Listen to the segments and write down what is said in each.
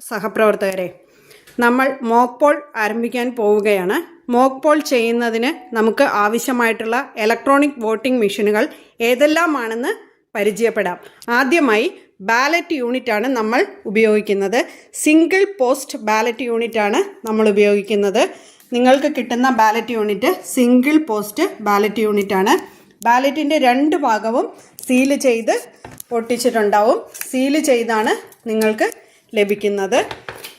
സഹപ്രവർത്തകരെ, നമ്മൾ mock Paul ആരംഭിക്കാൻ പോവുകയാണ്. മോക്ക് പോൾ ചെയ്യുന്നതിന് നമുക്ക് ആവശ്യമായിട്ടുള്ള ഇലക്ട്രോണിക് വോട്ടിംഗ് മെഷീനുകൾ ഏതെല്ലാമാണെന്ന് പരിചയപ്പെടാം. ആദ്യമായി ബാലറ്റ് യൂണിറ്റാണ് നമ്മൾ ഉപയോഗിക്കുന്നത്. സിംഗിൾ പോസ്റ്റ് ബാലറ്റ് യൂണിറ്റാണ് നമ്മൾ ഉപയോഗിക്കുന്നത്. നിങ്ങൾക്ക് കിട്ടുന്ന ballot unit single post ballot യൂണിറ്റാണ്. ബാലറ്റിൻ്റെ രണ്ട് ഭാഗവും സീല് ചെയ്ത് ഒട്ടിച്ചിട്ടുണ്ടാവും. സീല് ചെയ്താണ് നിങ്ങൾക്ക് ലഭിക്കുന്നത്.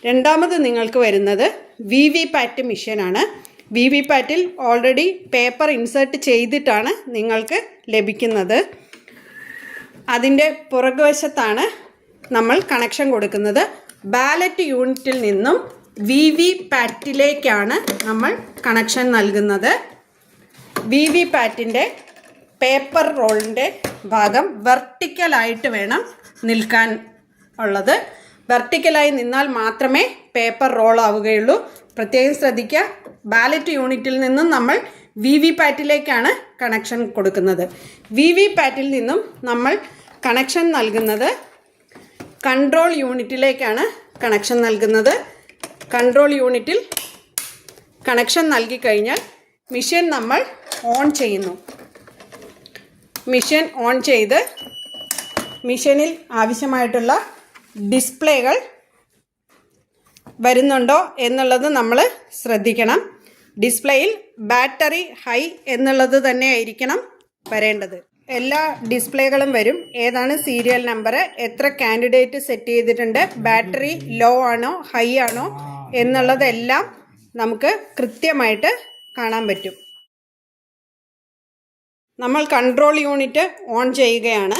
രണ്ടാമത് നിങ്ങൾക്ക് വരുന്നത് VVPAT മെഷീനാണ്. VVPATൽ ഓൾറെഡി പേപ്പർ ഇൻസേർട്ട് ചെയ്തിട്ടാണ് നിങ്ങൾക്ക് ലഭിക്കുന്നത്. അതിൻ്റെ പുറകുവശത്താണ് നമ്മൾ കണക്ഷൻ കൊടുക്കുന്നത്. ബാലറ്റ് യൂണിറ്റിൽ നിന്നും VVPATലേക്കാണ് നമ്മൾ കണക്ഷൻ നൽകുന്നത്. VVPATൻ്റെ പേപ്പർ റോളിൻ്റെ ഭാഗം വെർട്ടിക്കലായിട്ട് വേണം നിൽക്കാൻ ഉള്ളത്. വെർട്ടിക്കലായി നിന്നാൽ മാത്രമേ പേപ്പർ റോൾ ആവുകയുള്ളൂ. പ്രത്യേകം ശ്രദ്ധിക്കുക. ബാലറ്റ് യൂണിറ്റിൽ നിന്നും നമ്മൾ VVPATലേക്കാണ് കണക്ഷൻ കൊടുക്കുന്നത്. VVPATൽ നിന്നും നമ്മൾ കണക്ഷൻ നൽകുന്നത് കൺട്രോൾ യൂണിറ്റിലേക്കാണ് കണക്ഷൻ നൽകുന്നത്. കൺട്രോൾ യൂണിറ്റിൽ കണക്ഷൻ നൽകി കഴിഞ്ഞാൽ മെഷീൻ നമ്മൾ ഓൺ ചെയ്യുന്നു. മെഷീൻ ഓൺ ചെയ്ത് മെഷീനിൽ ആവശ്യമായിട്ടുള്ള ഡിസ്പ്ലേകൾ വരുന്നുണ്ടോ എന്നുള്ളത് നമ്മൾ ശ്രദ്ധിക്കണം. ഡിസ്പ്ലേയിൽ ബാറ്ററി ഹൈ എന്നുള്ളത് തന്നെ ആയിരിക്കണം വരേണ്ടത്. എല്ലാ ഡിസ്പ്ലേകളും വരും. ഏതാണ് സീരിയൽ നമ്പർ, എത്ര കാൻഡിഡേറ്റ് സെറ്റ് ചെയ്തിട്ടുണ്ട്, ബാറ്ററി ലോ ആണോ ഹൈ ആണോ എന്നുള്ളതെല്ലാം നമുക്ക് കൃത്യമായിട്ട് കാണാൻ പറ്റും. നമ്മൾ കൺട്രോൾ യൂണിറ്റ് ഓൺ ചെയ്യുകയാണ്.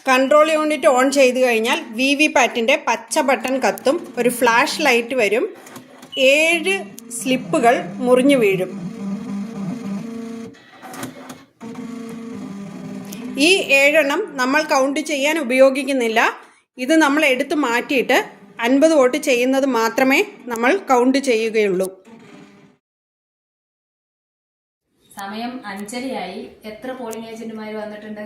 കൺട്രോൾ യൂണിറ്റ് ഓൺ ചെയ്ത് കഴിഞ്ഞാൽ VVPATൻ്റെ പച്ച ബട്ടൺ കത്തും. ഒരു ഫ്ലാഷ് ലൈറ്റ് വരും. 7 സ്ലിപ്പുകൾ മുറിഞ്ഞു വീഴും. ഈ 7 നമ്മൾ കൗണ്ട് ചെയ്യാൻ ഉപയോഗിക്കുന്നില്ല. ഇത് നമ്മൾ എടുത്ത് മാറ്റിയിട്ട് 50 വോട്ട് ചെയ്യുന്നത് മാത്രമേ നമ്മൾ കൗണ്ട് ചെയ്യുകയുള്ളൂ. സമയം 5:30 എത്ര പോളിംഗ് ഏജന്റുമാർ വന്നിട്ടുണ്ട്?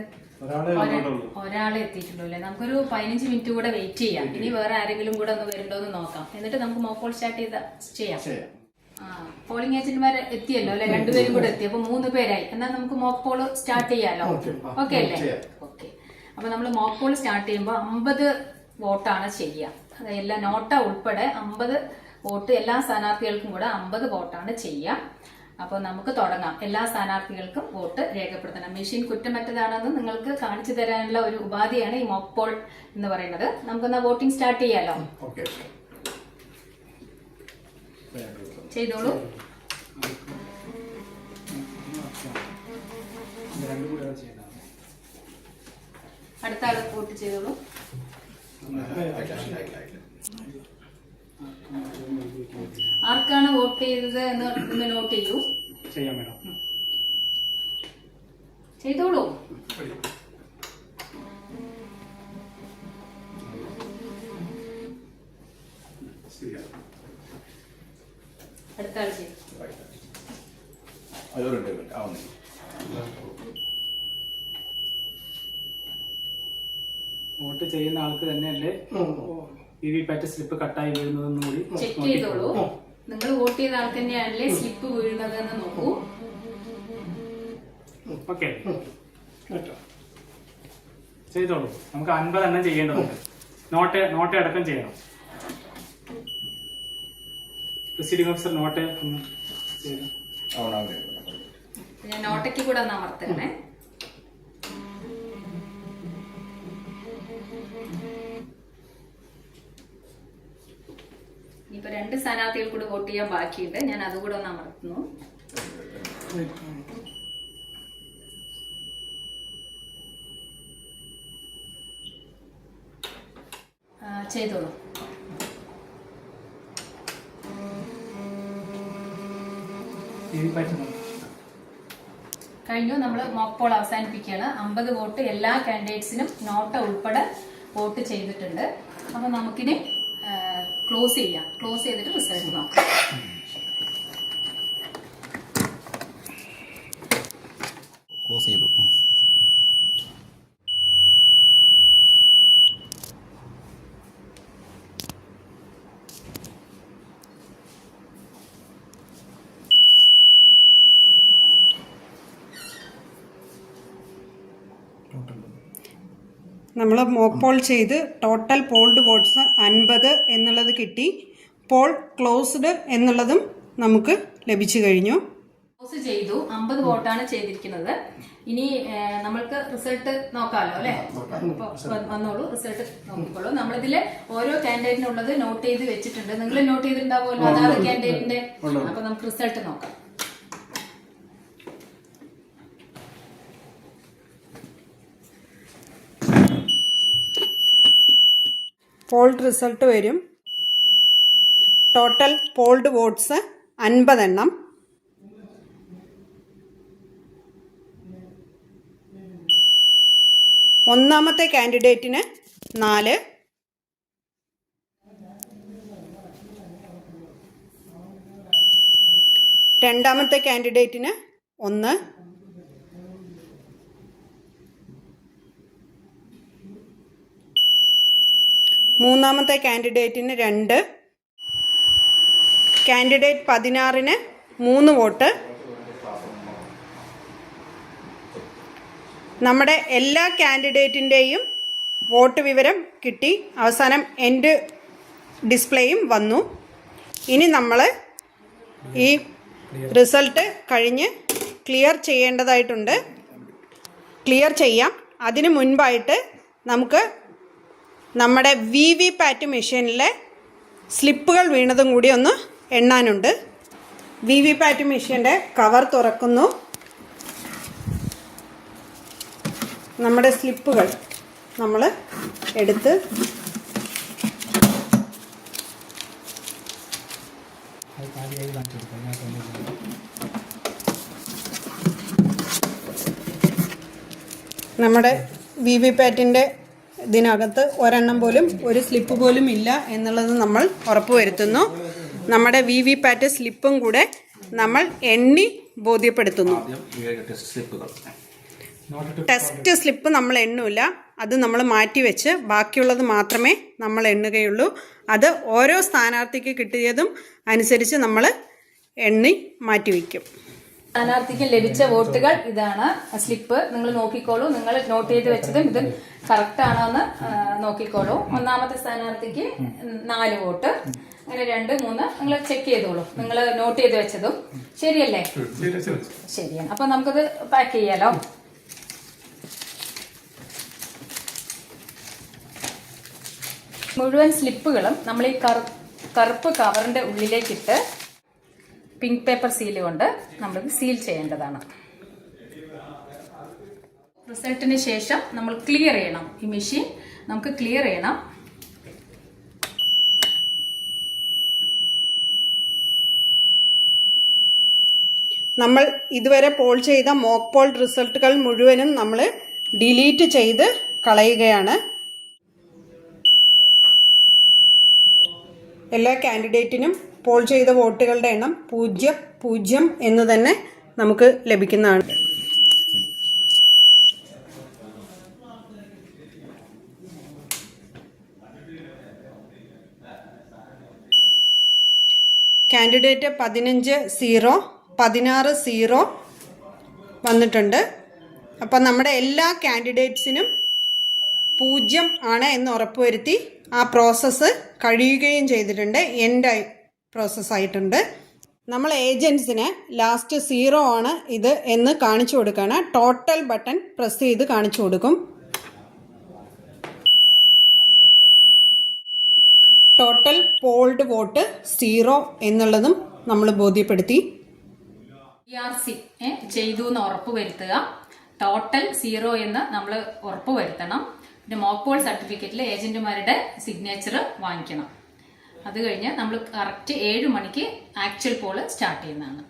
ഒരാളെ എത്തിയിട്ടുണ്ടോ അല്ലേ? നമുക്കൊരു 15 മിനിറ്റ് കൂടെ വെയിറ്റ് ചെയ്യാം. ഇനി വേറെ ആരെങ്കിലും കൂടെ ഒന്ന് വരുന്നുണ്ടോ എന്ന് നോക്കാം. എന്നിട്ട് നമുക്ക് മോക്ക് പോൾ സ്റ്റാർട്ട് ചെയ്യാം. പോളിംഗ് ഏജന്റുമാർ എത്തിയല്ലോ അല്ലെ? 2 പേരും കൂടെ എത്തി. അപ്പൊ 3 പേരായി. എന്നാൽ നമുക്ക് മോക്ക് പോൾ സ്റ്റാർട്ട് ചെയ്യാലോ? ഓക്കെ അല്ലേ? ഓക്കെ. അപ്പൊ നമ്മൾ മോക്ക് പോൾ സ്റ്റാർട്ട് ചെയ്യുമ്പോൾ 50 വോട്ടാണ് ചെയ്യുക. അതായത് എല്ലാ നോട്ട ഉൾപ്പെടെ 50 വോട്ട് എല്ലാ സ്ഥാനാർത്ഥികൾക്കും കൂടെ 50 വോട്ടാണ് ചെയ്യുക. അപ്പോൾ നമുക്ക് തുടങ്ങാം. എല്ലാ സ്ഥാനാർത്ഥികൾക്കും വോട്ട് രേഖപ്പെടുത്തണം. മെഷീൻ കുറ്റമറ്റതാണെന്ന് നിങ്ങൾക്ക് കാണിച്ചു തരാനുള്ള ഒരു ഉപാധിയാണ് ഈ മോക്ക് പോൾ എന്ന് പറയുന്നത്. നമുക്കൊന്ന് വോട്ടിംഗ് സ്റ്റാർട്ട് ചെയ്യാലോ? ചെയ്തോളൂ. അടുത്ത ആള് വോട്ട് ചെയ്തോളൂ. ആർക്കാണ് വോട്ട് ചെയ്തത് എന്ന് നോട്ട് ചെയ്യൂ. ചെയ്തോളൂ. അടുത്ത ആൾ ചെയ്യും. വോട്ട് ചെയ്യുന്ന ആൾക്ക് തന്നെയല്ലേ VVPAT സ്ലിപ്പ് കട്ടായി വീഴുന്നതെന്ന് കൂടി ചെക്ക് ചെയ്തോളൂ. നിങ്ങൾ വോട്ട് ചെയ്ത ആൾക്ക് തന്നെയാണല്ലേ സ്ലിപ്പ് വീഴുന്നത് എന്ന് നോക്കൂ. ഓക്കെ, ചെയ്തോളൂ. നമുക്ക് 50 എണ്ണം ചെയ്യേണ്ടതുണ്ട്. നോട്ട് അടക്കം ചെയ്യണം. പ്രിസൈഡിംഗ് ഓഫീസർ നോട്ട് ഒന്ന് ചെയ്യണം. ഞാൻ നോട്ടയ്ക്ക് കൂടെ ഒന്ന് അമർത്തണേ. ഇനിയിപ്പോ 2 സ്ഥാനാർത്ഥികൾ കൂടെ വോട്ട് ചെയ്യാൻ ബാക്കിയുണ്ട്. ഞാൻ അതുകൂടെ ഒന്ന് അമർത്തുന്നു. ചെയ്തോളൂ. കഴിഞ്ഞു. നമ്മൾ മോക്ക് പോൾ അവസാനിപ്പിക്കുകയാണ്. 50 വോട്ട് എല്ലാ കാൻഡിഡേറ്റ്സിനും നോട്ട ഉൾപ്പെടെ വോട്ട് ചെയ്തിട്ടുണ്ട്. അപ്പൊ നമുക്കിനി ക്ലോസ് ചെയ്യാം. ക്ലോസ് ചെയ്തിട്ട് റിസൾട്ട് നോക്കാം. ക്ലോസ് ചെയ്തു. നമ്മൾ മോക്ക് പോൾ ചെയ്ത് ടോട്ടൽ പോൾഡ് വോട്ട്സ് 50 എന്നുള്ളത് കിട്ടി. പോൾ ക്ലോസ്ഡ് എന്നുള്ളതും നമുക്ക് ലഭിച്ചു കഴിഞ്ഞു. ക്ലോസ് ചെയ്തു. 50 വോട്ടാണ് ചെയ്തിരിക്കുന്നത്. ഇനി നമ്മൾക്ക് റിസൾട്ട് നോക്കാമല്ലോ അല്ലെ? വന്നോളൂ, റിസൾട്ട് നോക്കിക്കോളൂ. നമ്മളിതില് ഓരോ കാൻഡിഡേറ്റിനുള്ളത് നോട്ട് ചെയ്ത് വെച്ചിട്ടുണ്ട്. നിങ്ങൾ നോട്ട് ചെയ്തിട്ടുണ്ടാവുമല്ലോ അതാത് കാൻഡിഡേറ്റിന്റെ. അപ്പൊ നമുക്ക് റിസൾട്ട് നോക്കാം. പോൾഡ് റിസൾട്ട് വരും. ടോട്ടൽ പോൾഡ് വോട്ട്സ് 50 എണ്ണം. ഒന്നാമത്തെ കാൻഡിഡേറ്റിന് 4, രണ്ടാമത്തെ കാൻഡിഡേറ്റിന് 1, മൂന്നാമത്തെ കാൻഡിഡേറ്റിന് 2, കാൻഡിഡേറ്റ് 16ന് 3 വോട്ട്. നമ്മുടെ എല്ലാ കാൻഡിഡേറ്റിൻ്റെയും വോട്ട് വിവരം കിട്ടി. അവസാനം എൻഡ് ഡിസ്പ്ലേയും വന്നു. ഇനി നമ്മൾ ഈ റിസൾട്ട് കഴിഞ്ഞ് ക്ലിയർ ചെയ്യേണ്ടതായിട്ടുണ്ട്. ക്ലിയർ ചെയ്യാം. അതിനു മുൻപായിട്ട് നമുക്ക് നമ്മുടെ VVPAT മെഷീനിലെ സ്ലിപ്പുകൾ വീണതും കൂടി ഒന്ന് എണ്ണാനുണ്ട്. VVPAT മെഷീൻ്റെ കവർ തുറക്കുന്നു. നമ്മുടെ സ്ലിപ്പുകൾ നമ്മൾ എടുത്ത് നമ്മുടെ VVPATൻ്റെ ഇതിനകത്ത് ഒരെണ്ണം പോലും ഒരു സ്ലിപ്പ് പോലും ഇല്ല എന്നുള്ളത് നമ്മൾ ഉറപ്പുവരുത്തുന്നു. നമ്മുടെ VVPAT സ്ലിപ്പും കൂടെ നമ്മൾ എണ്ണി ബോധ്യപ്പെടുത്തുന്നു. ടെസ്റ്റ് സ്ലിപ്പ് നമ്മൾ എണ്ണൂല, അത് നമ്മൾ മാറ്റിവെച്ച് ബാക്കിയുള്ളത് മാത്രമേ നമ്മൾ എണ്ണുകയുള്ളൂ. അത് ഓരോ സ്ഥാനാർത്ഥിക്ക് കിട്ടിയതും അനുസരിച്ച് നമ്മൾ എണ്ണി മാറ്റിവെക്കും. സ്ഥാനാർത്ഥിക്ക് ലഭിച്ച വോട്ടുകൾ ഇതാണ്. സ്ലിപ്പ് നിങ്ങൾ നോക്കിക്കോളൂ. നിങ്ങൾ നോട്ട് ചെയ്ത് വെച്ചതും ഇത് കറക്റ്റ് ആണോ എന്ന് നോക്കിക്കോളൂ. ഒന്നാമത്തെ സ്ഥാനാർത്ഥിക്ക് 4 വോട്ട്, അങ്ങനെ 2, 3 നിങ്ങൾ ചെക്ക് ചെയ്തോളൂ. നിങ്ങൾ നോട്ട് ചെയ്ത് വെച്ചതും ശരിയല്ലേ? ശരിയാണ്. അപ്പൊ നമുക്കത് പാക്ക് ചെയ്യാലോ. മുഴുവൻ സ്ലിപ്പുകളും നമ്മൾ ഈ കറുപ്പ് കവറിന്റെ ഉള്ളിലേക്കിട്ട് പിങ്ക് പേപ്പർ സീല് കൊണ്ട് നമ്മളിത് സീൽ ചെയ്യേണ്ടതാണ്. റിസൾട്ടിന് ശേഷം നമ്മൾ ക്ലിയർ ചെയ്യണം. ഈ മെഷീൻ നമുക്ക് ക്ലിയർ ചെയ്യണം. നമ്മൾ ഇതുവരെ പോൾ ചെയ്ത മോക്ക് പോൾ റിസൾട്ടുകൾ മുഴുവനും നമ്മൾ ഡിലീറ്റ് ചെയ്ത് കളയുകയാണ്. എല്ലാ കാൻഡിഡേറ്റിനും പോൾ ചെയ്ത വോട്ടുകളുടെ എണ്ണം 0 എന്ന് തന്നെ നമുക്ക് ലഭിക്കുന്നതാണ്. കാൻഡിഡേറ്റ് 15-0, 16-0 വന്നിട്ടുണ്ട്. അപ്പം നമ്മുടെ എല്ലാ കാൻഡിഡേറ്റ്സിനും 0 ആണ് എന്ന് ഉറപ്പുവരുത്തി ആ പ്രോസസ്സ് കഴിയുകയും ചെയ്തിട്ടുണ്ട്. എൻഡ് പ്രോസസ്സായിട്ടുണ്ട്. നമ്മൾ ഏജൻസിന് ലാസ്റ്റ് 0 ആണ് ഇത് എന്ന് കാണിച്ചു കൊടുക്കുകയാണ്. ടോട്ടൽ ബട്ടൺ പ്രസ് ചെയ്ത് കാണിച്ചു കൊടുക്കും. ടോട്ടൽ പോൾഡ് വോട്ട് 0 എന്നുള്ളതും നമ്മൾ ബോധ്യപ്പെടുത്തി. ERC ചെയ്തു എന്ന് ഉറപ്പ് വരുത്തുക. ടോട്ടൽ 0 എന്ന് നമ്മൾ ഉറപ്പ് വരുത്തണം. പിന്നെ മോക്ക് പോൾ സർട്ടിഫിക്കറ്റിൽ ഏജന്റുമാരുടെ സിഗ്നേച്ചർ വാങ്ങിക്കണം. അത് കഴിഞ്ഞ് നമ്മൾ കറക്റ്റ് 7 മണിക്ക് ആക്ച്വൽ പോള് സ്റ്റാർട്ട് ചെയ്യുന്നതാണ്.